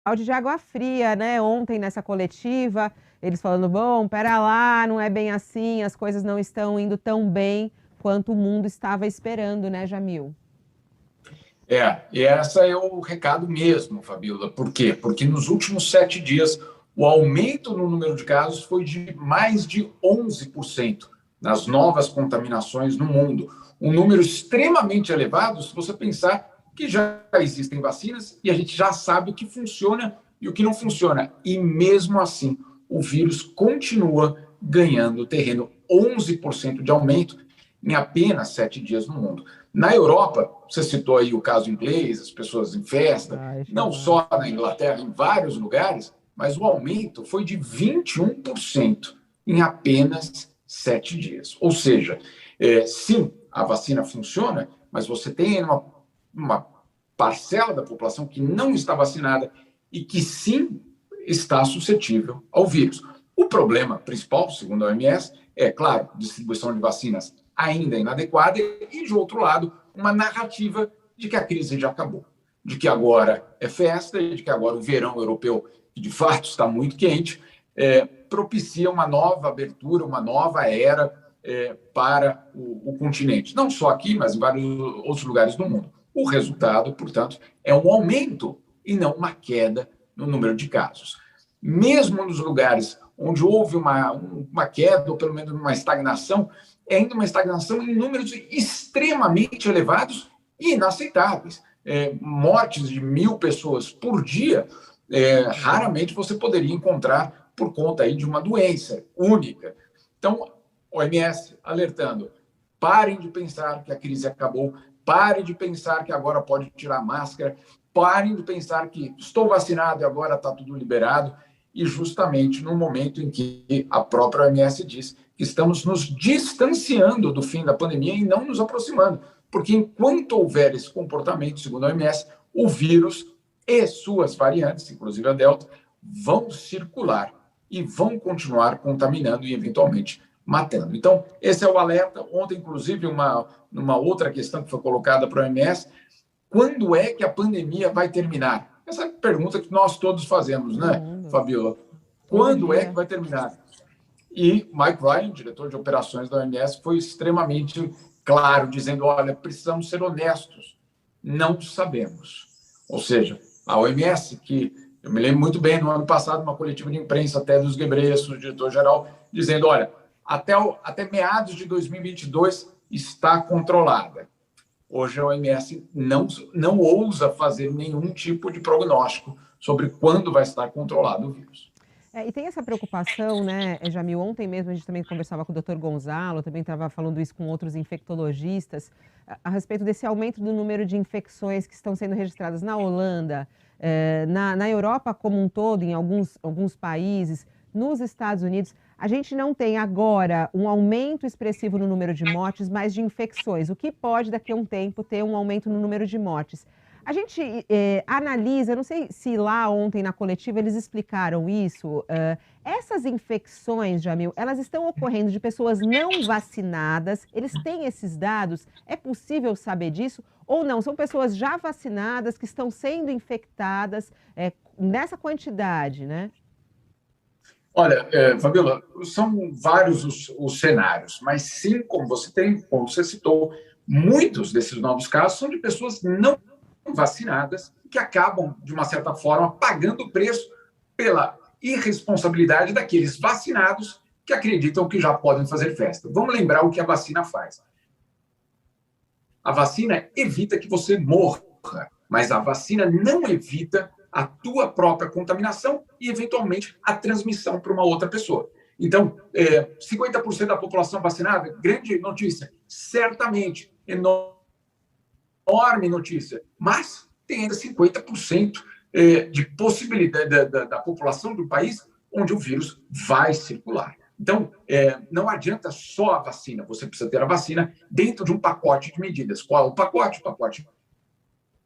balde de água fria, né? Ontem nessa coletiva, eles falando, bom, pera lá, não é bem assim, as coisas não estão indo tão bem quanto o mundo estava esperando, né, Jamil? E essa é o recado mesmo, Fabiola. Por quê? Porque nos últimos 7 dias, o aumento no número de casos foi de mais de 11% nas novas contaminações no mundo. Um número extremamente elevado, se você pensar que já existem vacinas e a gente já sabe o que funciona e o que não funciona. E mesmo assim, o vírus continua ganhando terreno. 11% de aumento em apenas 7 dias no mundo. Na Europa, você citou aí o caso inglês, as pessoas em festa, Ai, não chamar. só na Inglaterra, em vários lugares, mas o aumento foi de 21% em apenas 7 dias. Ou seja, sim, a vacina funciona, mas você tem uma parcela da população que não está vacinada e que sim está suscetível ao vírus. O problema principal, segundo a OMS, é, claro, distribuição de vacinas ainda inadequada e, de outro lado, uma narrativa de que a crise já acabou, de que agora é festa e de que agora o verão europeu, que de fato está muito quente, propicia uma nova abertura, uma nova era para o continente. Não só aqui, mas em vários outros lugares do mundo. O resultado, portanto, é um aumento e não uma queda no número de casos. Mesmo nos lugares onde houve uma queda, ou pelo menos uma estagnação, é ainda uma estagnação em números extremamente elevados e inaceitáveis. Mortes de 1.000 pessoas por dia, raramente você poderia encontrar por conta aí de uma doença única. Então, OMS alertando, parem de pensar que a crise acabou, parem de pensar que agora pode tirar a máscara, parem de pensar que estou vacinado e agora está tudo liberado, e justamente no momento em que a própria OMS diz que estamos nos distanciando do fim da pandemia e não nos aproximando, porque enquanto houver esse comportamento, segundo a OMS, o vírus e suas variantes, inclusive a Delta, vão circular e vão continuar contaminando e eventualmente matando. Então, esse é o alerta. Ontem, inclusive, numa outra questão que foi colocada para a OMS, quando é que a pandemia vai terminar? Essa é a pergunta que nós todos fazemos, No né, mundo, Fabiola? todo Quando é que dia. vai terminar? E Mike Ryan, diretor de operações da OMS, foi extremamente claro, dizendo: olha, precisamos ser honestos, não sabemos. Ou seja, a OMS, que eu me lembro muito bem, no ano passado, uma coletiva de imprensa até dos Ghebreyesus, diretor-geral, dizendo: olha, até meados de 2022 está controlada. Hoje a OMS não ousa fazer nenhum tipo de prognóstico sobre quando vai estar controlado o vírus. E tem essa preocupação, né, Jamil? Ontem mesmo a gente também conversava com o Dr. Gonzalo, também estava falando isso com outros infectologistas, a respeito desse aumento do número de infecções que estão sendo registradas na Holanda, na Europa como um todo, em alguns países, nos Estados Unidos. A gente não tem agora um aumento expressivo no número de mortes, mas de infecções, o que pode daqui a um tempo ter um aumento no número de mortes. A gente analisa, não sei se lá ontem na coletiva eles explicaram isso, essas infecções, Jamil, elas estão ocorrendo de pessoas não vacinadas, eles têm esses dados, é possível saber disso ou não? São pessoas já vacinadas que estão sendo infectadas nessa quantidade, né? Olha, Fabiola, são vários os cenários, mas sim, como você citou, muitos desses novos casos são de pessoas não vacinadas que acabam, de uma certa forma, pagando o preço pela irresponsabilidade daqueles vacinados que acreditam que já podem fazer festa. Vamos lembrar o que a vacina faz. A vacina evita que você morra, mas a vacina não evita a tua própria contaminação e, eventualmente, a transmissão para uma outra pessoa. Então, 50% da população vacinada, grande notícia, certamente, enorme notícia, mas tem ainda 50% de possibilidade da população do país onde o vírus vai circular. Então, não adianta só a vacina, você precisa ter a vacina dentro de um pacote de medidas. Qual é o pacote? O pacote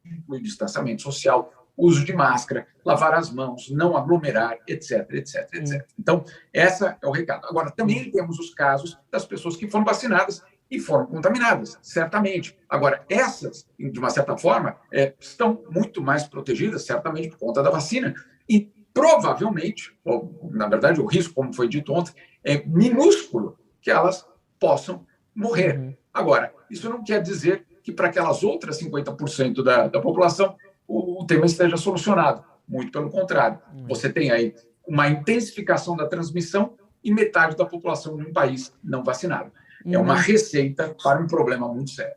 inclui distanciamento social, uso de máscara, lavar as mãos, não aglomerar, etc, etc. Então, esse é o recado. Agora, também temos os casos das pessoas que foram vacinadas e foram contaminadas, certamente. Agora, essas, de uma certa forma, estão muito mais protegidas, certamente, por conta da vacina, e provavelmente, ou, na verdade, o risco, como foi dito ontem, é minúsculo que elas possam morrer. Agora, isso não quer dizer que para aquelas outras 50% da população o tema esteja solucionado. Muito pelo contrário. Você tem aí uma intensificação da transmissão e metade da população de um país não vacinado. É uma receita para um problema muito sério.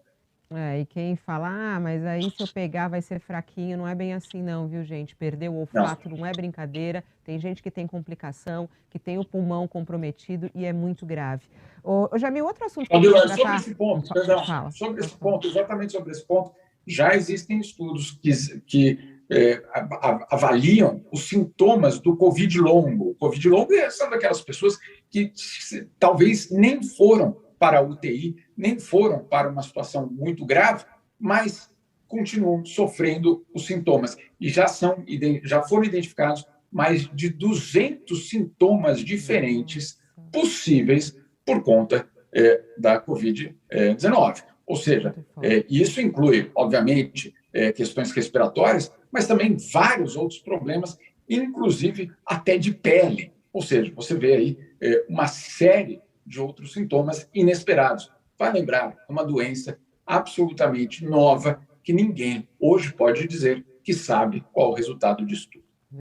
E quem fala: "Ah, mas aí se eu pegar vai ser fraquinho", não é bem assim não, viu gente? Perder o olfato não é brincadeira, tem gente que tem complicação, que tem o pulmão comprometido e é muito grave. Ô Jamil, outro assunto que eu queria tratar... Sobre esse ponto, perdão, sobre esse ponto, exatamente sobre esse ponto, já existem estudos que avaliam os sintomas do Covid longo. O Covid longo são daquelas pessoas que talvez nem foram para a UTI, nem foram para uma situação muito grave, mas continuam sofrendo os sintomas. E já foram identificados mais de 200 sintomas diferentes possíveis por conta da Covid-19. Ou seja, isso inclui, obviamente, questões respiratórias, mas também vários outros problemas, inclusive até de pele. Ou seja, você vê aí uma série de outros sintomas inesperados. Vai lembrar, é uma doença absolutamente nova que ninguém hoje pode dizer que sabe qual o resultado disso tudo.